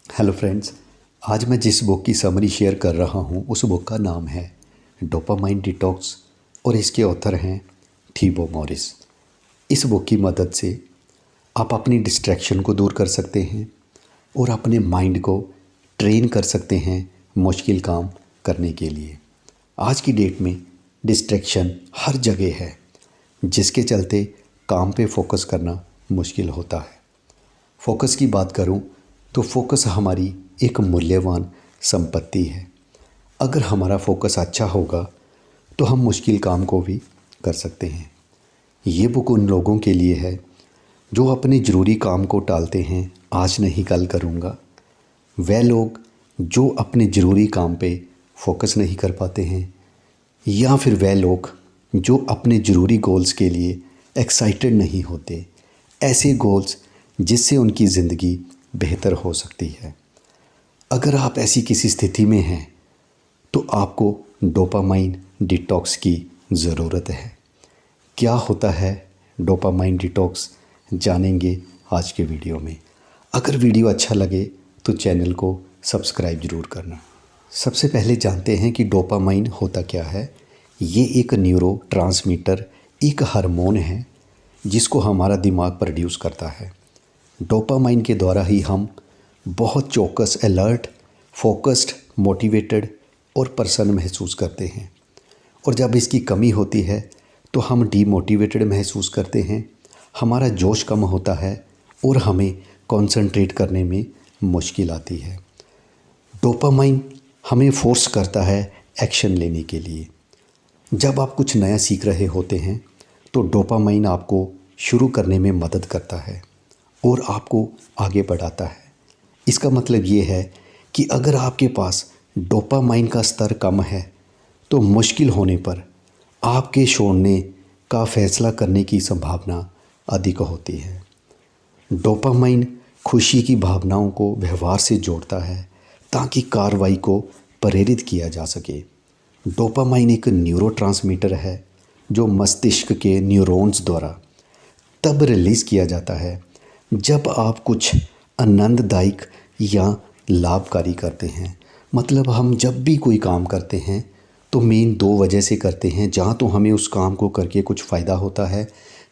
Hello friends. आज मैं जिस बुक की समरी शेयर कर रहा हूँ उस बुक का नाम है डोपामाइन डिटॉक्स और इसके ऑथर हैं थिबो मॉरिस। इस बुक की मदद से आप अपनी डिस्ट्रैक्शन को दूर कर सकते हैं और अपने माइंड को ट्रेन कर सकते हैं मुश्किल काम करने के लिए। आज की डेट में डिस्ट्रैक्शन हर जगह है, जिसके चलते काम पे फोकस करना मुश्किल होता है। फोकस की बात करूं तो फोकस हमारी एक मूल्यवान संपत्ति है। अगर हमारा फोकस अच्छा होगा तो हम मुश्किल काम को भी कर सकते हैं। ये बुक उन लोगों के लिए है जो अपने ज़रूरी काम को टालते हैं, आज नहीं कल करूँगा। वह लोग जो अपने ज़रूरी काम पे फोकस नहीं कर पाते हैं, या फिर वह लोग जो अपने ज़रूरी गोल्स के लिए एक्साइटेड नहीं होते। ऐसे गोल्स जिससे उनकी ज़िंदगी बेहतर हो सकती है। अगर आप ऐसी किसी स्थिति में हैं तो आपको डोपामाइन डिटॉक्स की ज़रूरत है। क्या होता है डोपामाइन डिटॉक्स, जानेंगे आज के वीडियो में। अगर वीडियो अच्छा लगे तो चैनल को सब्सक्राइब ज़रूर करना। सबसे पहले जानते हैं कि डोपामाइन होता क्या है। ये एक न्यूरो ट्रांसमीटर, एक हार्मोन है जिसको हमारा दिमाग प्रोड्यूस करता है। डोपामाइन के द्वारा ही हम बहुत चौकस, अलर्ट, फोकस्ड, मोटिवेटेड और प्रसन्न महसूस करते हैं। और जब इसकी कमी होती है तो हम डीमोटिवेटेड महसूस करते हैं, हमारा जोश कम होता है और हमें कंसंट्रेट करने में मुश्किल आती है। डोपामाइन हमें फोर्स करता है एक्शन लेने के लिए। जब आप कुछ नया सीख रहे होते हैं तो डोपामाइन आपको शुरू करने में मदद करता है और आपको आगे बढ़ाता है। इसका मतलब ये है कि अगर आपके पास डोपामाइन का स्तर कम है तो मुश्किल होने पर आपके छोड़ने का फैसला करने की संभावना अधिक होती है। डोपामाइन खुशी की भावनाओं को व्यवहार से जोड़ता है ताकि कार्रवाई को प्रेरित किया जा सके। डोपामाइन एक न्यूरोट्रांसमीटर है जो मस्तिष्क के न्यूरॉन्स द्वारा तब रिलीज़ किया जाता है जब आप कुछ आनंददायक या लाभकारी करते हैं। मतलब हम जब भी कोई काम करते हैं तो मेन दो वजह से करते हैं। जहाँ तो हमें उस काम को करके कुछ फ़ायदा होता है,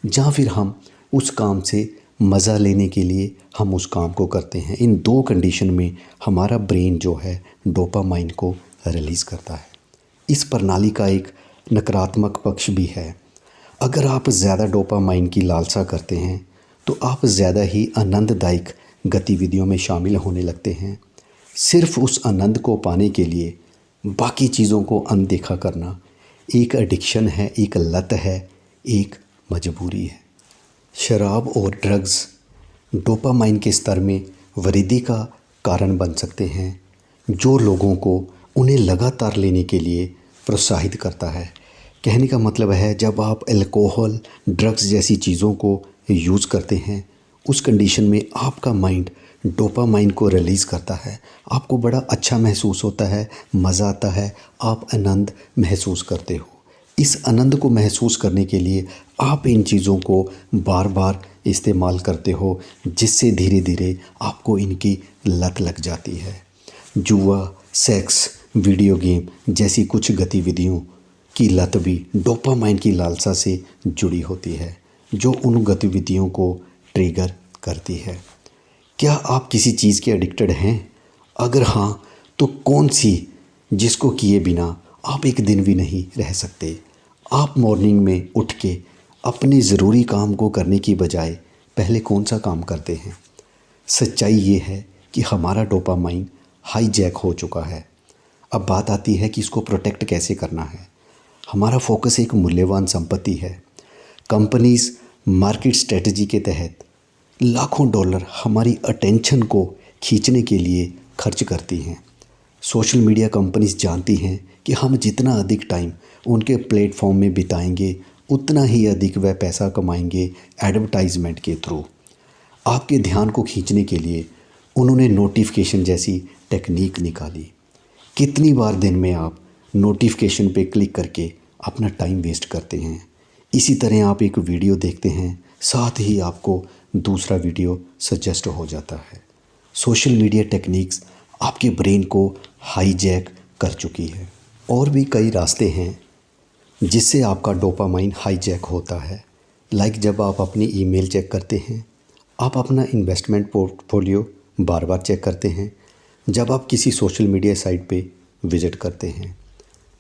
जहाँ फिर हम उस काम से मज़ा लेने के लिए हम उस काम को करते हैं। इन दो कंडीशन में हमारा ब्रेन जो है डोपामाइन को रिलीज़ करता है। इस प्रणाली का एक नकारात्मक पक्ष भी है। अगर आप ज़्यादा डोपामाइन की लालसा करते हैं तो आप ज़्यादा ही आनंददायक गतिविधियों में शामिल होने लगते हैं। सिर्फ उस आनंद को पाने के लिए बाकी चीज़ों को अनदेखा करना एक एडिक्शन है, एक लत है, एक मजबूरी है। शराब और ड्रग्स डोपामाइन के स्तर में वृद्धि का कारण बन सकते हैं, जो लोगों को उन्हें लगातार लेने के लिए प्रोत्साहित करता है। कहने का मतलब है, जब आप अल्कोहल, ड्रग्स जैसी चीज़ों को यूज़ करते हैं, उस कंडीशन में आपका माइंड डोपामाइन को रिलीज़ करता है। आपको बड़ा अच्छा महसूस होता है, मज़ा आता है, आप आनंद महसूस करते हो। इस आनंद को महसूस करने के लिए आप इन चीज़ों को बार बार इस्तेमाल करते हो, जिससे धीरे धीरे आपको इनकी लत लग जाती है। जुआ, सेक्स, वीडियो गेम जैसी कुछ गतिविधियों की लत भी डोपामाइन की लालसा से जुड़ी होती है, जो उन गतिविधियों को ट्रिगर करती है। क्या आप किसी चीज़ के एडिक्टेड हैं? अगर हाँ, तो कौन सी जिसको किए बिना आप एक दिन भी नहीं रह सकते? आप मॉर्निंग में उठ के अपने ज़रूरी काम को करने की बजाय पहले कौन सा काम करते हैं? सच्चाई ये है कि हमारा डोपामाइन हाईजैक हो चुका है। अब बात आती है कि इसको प्रोटेक्ट कैसे करना है। हमारा फोकस एक मूल्यवान संपत्ति है। कंपनीज़ मार्केट स्ट्रेटजी के तहत लाखों डॉलर हमारी अटेंशन को खींचने के लिए खर्च करती हैं। सोशल मीडिया कंपनीज़ जानती हैं कि हम जितना अधिक टाइम उनके प्लेटफॉर्म में बिताएंगे उतना ही अधिक वह पैसा कमाएंगे एडवर्टाइजमेंट के थ्रू। आपके ध्यान को खींचने के लिए उन्होंने नोटिफिकेशन जैसी टेक्निक निकाली। कितनी बार दिन में आप नोटिफिकेशन पे क्लिक करके अपना टाइम वेस्ट करते हैं। इसी तरह आप एक वीडियो देखते हैं, साथ ही आपको दूसरा वीडियो सजेस्ट हो जाता है। सोशल मीडिया टेक्निक्स आपके ब्रेन को हाईजैक कर चुकी है। और भी कई रास्ते हैं जिससे आपका डोपामाइन हाईजैक होता है। लाइक जब आप अपनी ईमेल चेक करते हैं, आप अपना इन्वेस्टमेंट पोर्टफोलियो बार बार चेक करते हैं, जब आप किसी सोशल मीडिया साइट पे विज़िट करते हैं।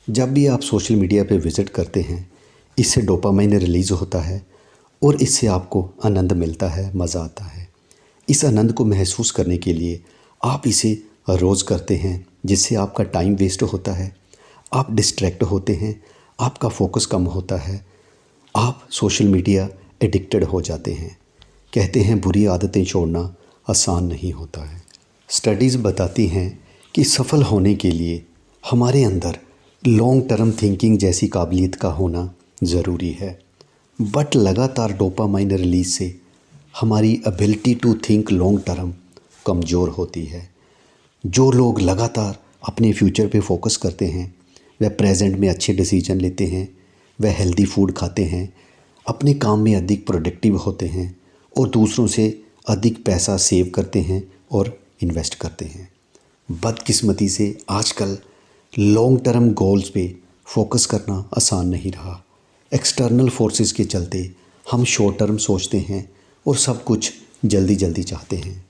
जब भी आप सोशल मीडिया पे विज़िट करते हैं, इससे डोपामाइन रिलीज़ होता है और इससे आपको आनंद मिलता है, मज़ा आता है। इस आनंद को महसूस करने के लिए आप इसे रोज़ करते हैं, जिससे आपका टाइम वेस्ट होता है, आप डिस्ट्रैक्ट होते हैं, आपका फोकस कम होता है, आप सोशल मीडिया एडिक्टेड हो जाते हैं। कहते हैं बुरी आदतें छोड़ना आसान नहीं होता है। स्टडीज़ बताती हैं कि सफल होने के लिए हमारे अंदर लॉन्ग टर्म थिंकिंग जैसी काबिलियत का होना ज़रूरी है। बट लगातार डोपामाइन रिलीज से हमारी ability to think long term कमज़ोर होती है। जो लोग लगातार अपने फ्यूचर पे फोकस करते हैं, वह प्रेजेंट में अच्छे डिसीजन लेते हैं, वह हेल्दी फूड खाते हैं, अपने काम में अधिक प्रोडक्टिव होते हैं और दूसरों से अधिक पैसा सेव करते हैं और इन्वेस्ट करते हैं। बदकिस्मती से आजकल लॉन्ग टर्म गोल्स पे फोकस करना आसान नहीं रहा। एक्सटर्नल फोर्सेस के चलते हम शॉर्ट टर्म सोचते हैं और सब कुछ जल्दी जल्दी चाहते हैं।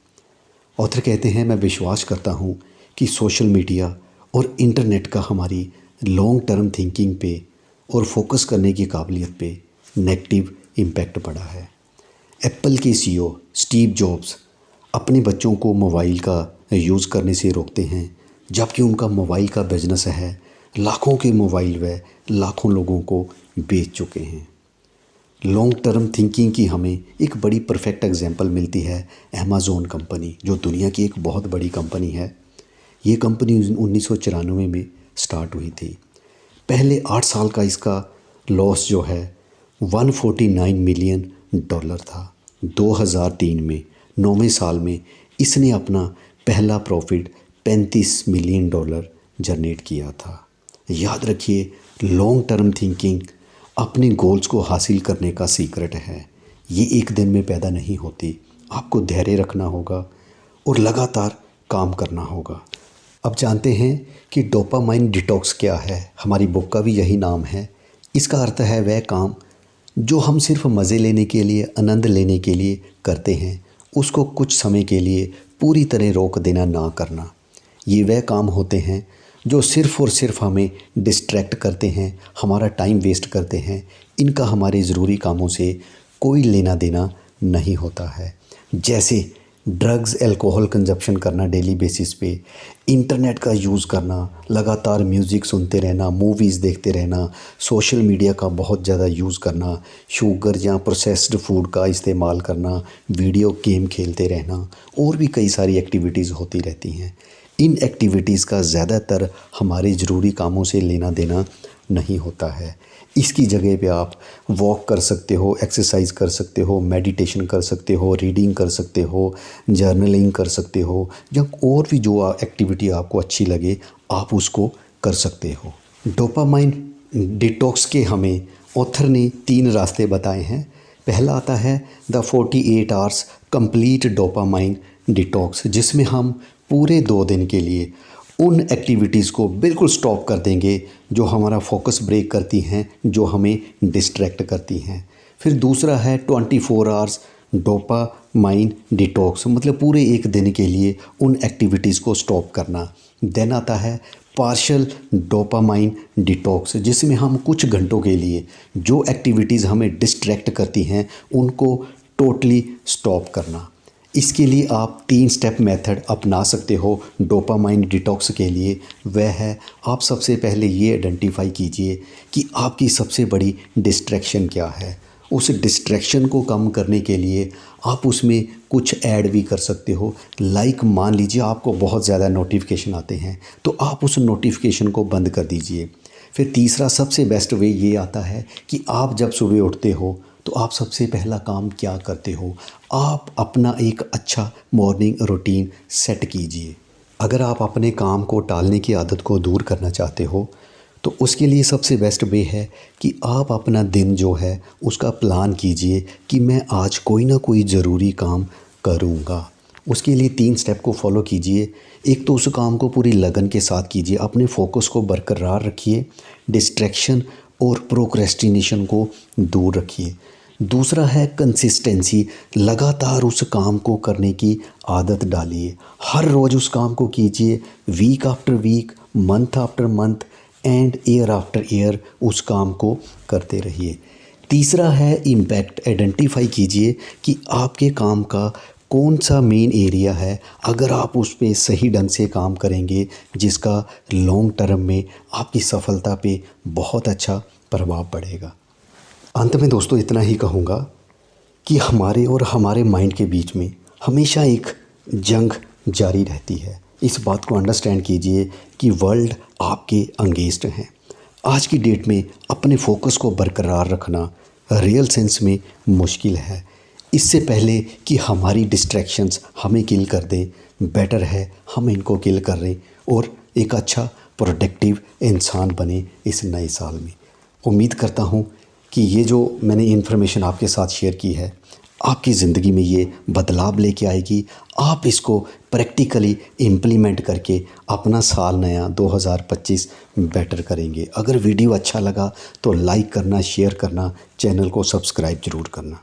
ऑथर कहते हैं, मैं विश्वास करता हूँ कि सोशल मीडिया और इंटरनेट का हमारी लॉन्ग टर्म थिंकिंग पे और फोकस करने की काबिलियत पे नेगेटिव इम्पैक्ट पड़ा है। एप्पल के सीईओ स्टीव जॉब्स अपने बच्चों को मोबाइल का यूज़ करने से रोकते हैं, जबकि उनका मोबाइल का बिजनेस है। लाखों के मोबाइल वे लाखों लोगों को बेच चुके हैं। लॉन्ग टर्म थिंकिंग की हमें एक बड़ी परफेक्ट एग्जांपल मिलती है अमेज़न कंपनी, जो दुनिया की एक बहुत बड़ी कंपनी है। ये कंपनी 1994 में स्टार्ट हुई थी। पहले 8 साल का इसका लॉस जो है $149 मिलियन था। 2003 में 9वें साल में इसने अपना पहला प्रॉफिट $35 मिलियन जनरेट किया था। याद रखिए, लॉन्ग टर्म थिंकिंग अपने गोल्स को हासिल करने का सीक्रेट है। ये एक दिन में पैदा नहीं होती, आपको धैर्य रखना होगा और लगातार काम करना होगा। अब जानते हैं कि डोपामाइन डिटॉक्स क्या है। हमारी बुक का भी यही नाम है। इसका अर्थ है वह काम जो हम सिर्फ मज़े लेने के लिए, आनंद लेने के लिए करते हैं, उसको कुछ समय के लिए पूरी तरह रोक देना ना करना। ये वह काम होते हैं जो सिर्फ़ और सिर्फ हमें डिस्ट्रैक्ट करते हैं, हमारा टाइम वेस्ट करते हैं। इनका हमारे ज़रूरी कामों से कोई लेना देना नहीं होता है। जैसे ड्रग्स, अल्कोहल कंजप्शन करना डेली बेसिस पे, इंटरनेट का यूज़ करना, लगातार म्यूज़िक सुनते रहना, मूवीज़ देखते रहना, सोशल मीडिया का बहुत ज़्यादा यूज़ करना, शुगर या प्रोसेस्ड फूड का इस्तेमाल करना, वीडियो गेम खेलते रहना, और भी कई सारी एक्टिविटीज़ होती रहती हैं। इन एक्टिविटीज़ का ज़्यादातर हमारे ज़रूरी कामों से लेना देना नहीं होता है। इसकी जगह पे आप वॉक कर सकते हो, एक्सरसाइज कर सकते हो, मेडिटेशन कर सकते हो, रीडिंग कर सकते हो, जर्नलिंग कर सकते हो, या और भी जो एक्टिविटी आपको अच्छी लगे आप उसको कर सकते हो। डोपामाइन डिटॉक्स के हमें ऑथर ने 3 रास्ते बताए हैं। पहला आता है the 48 hours complete dopamine detox, जिसमें हम पूरे 2 दिन के लिए उन एक्टिविटीज़ को बिल्कुल स्टॉप कर देंगे जो हमारा फोकस ब्रेक करती हैं, जो हमें डिस्ट्रैक्ट करती हैं। फिर दूसरा है 24 आवर्स डोपामाइन डिटॉक्स, मतलब पूरे 1 दिन के लिए उन एक्टिविटीज़ को स्टॉप करना। देन आता है पार्शियल डोपामाइन डिटॉक्स, जिसमें हम कुछ घंटों के लिए जो एक्टिविटीज़ हमें डिस्ट्रैक्ट करती हैं उनको टोटली स्टॉप करना। इसके लिए आप 3 स्टेप मेथड अपना सकते हो डोपामाइन डिटॉक्स के लिए। वह है, आप सबसे पहले ये आइडेंटिफाई कीजिए कि आपकी सबसे बड़ी डिस्ट्रैक्शन क्या है। उस डिस्ट्रैक्शन को कम करने के लिए आप उसमें कुछ ऐड भी कर सकते हो। लाइक मान लीजिए आपको बहुत ज़्यादा नोटिफिकेशन आते हैं, तो आप उस नोटिफिकेशन को बंद कर दीजिए। फिर तीसरा सबसे बेस्ट वे ये आता है कि आप जब सुबह उठते हो तो आप सबसे पहला काम क्या करते हो, आप अपना एक अच्छा मॉर्निंग रूटीन सेट कीजिए। अगर आप अपने काम को टालने की आदत को दूर करना चाहते हो तो उसके लिए सबसे बेस्ट वे है कि आप अपना दिन जो है उसका प्लान कीजिए कि मैं आज कोई ना कोई ज़रूरी काम करूँगा। उसके लिए 3 स्टेप को फॉलो कीजिए। एक तो उस काम को पूरी लगन के साथ कीजिए, अपने फोकस को बरकरार रखिए, डिस्ट्रैक्शन और प्रोक्रेस्टिनेशन को दूर रखिए। दूसरा है कंसिस्टेंसी, लगातार उस काम को करने की आदत डालिए। हर रोज़ उस काम को कीजिए, week after week, month after month and year after year उस काम को करते रहिए। तीसरा है इम्पैक्ट, आइडेंटिफाई कीजिए कि आपके काम का कौन सा मेन एरिया है। अगर आप उस पे सही ढंग से काम करेंगे जिसका लॉन्ग टर्म में आपकी सफलता पे बहुत अच्छा प्रभाव पड़ेगा। अंत में दोस्तों इतना ही कहूँगा कि हमारे और हमारे माइंड के बीच में हमेशा एक जंग जारी रहती है। इस बात को अंडरस्टैंड कीजिए कि वर्ल्ड आपके अगेंस्ट हैं। आज की डेट में अपने फोकस को बरकरार रखना रियल सेंस में मुश्किल है। इससे पहले कि हमारी डिस्ट्रैक्शंस हमें किल कर दें, बेटर है हम इनको किल कर लें और एक अच्छा प्रोडक्टिव इंसान बने इस नए साल में। उम्मीद करता हूँ कि ये जो मैंने इन्फॉर्मेशन आपके साथ शेयर की है आपकी ज़िंदगी में ये बदलाव लेके आएगी। आप इसको प्रैक्टिकली इम्प्लीमेंट करके अपना साल नया 2025 बेटर करेंगे। अगर वीडियो अच्छा लगा तो लाइक करना, शेयर करना, चैनल को सब्सक्राइब ज़रूर करना।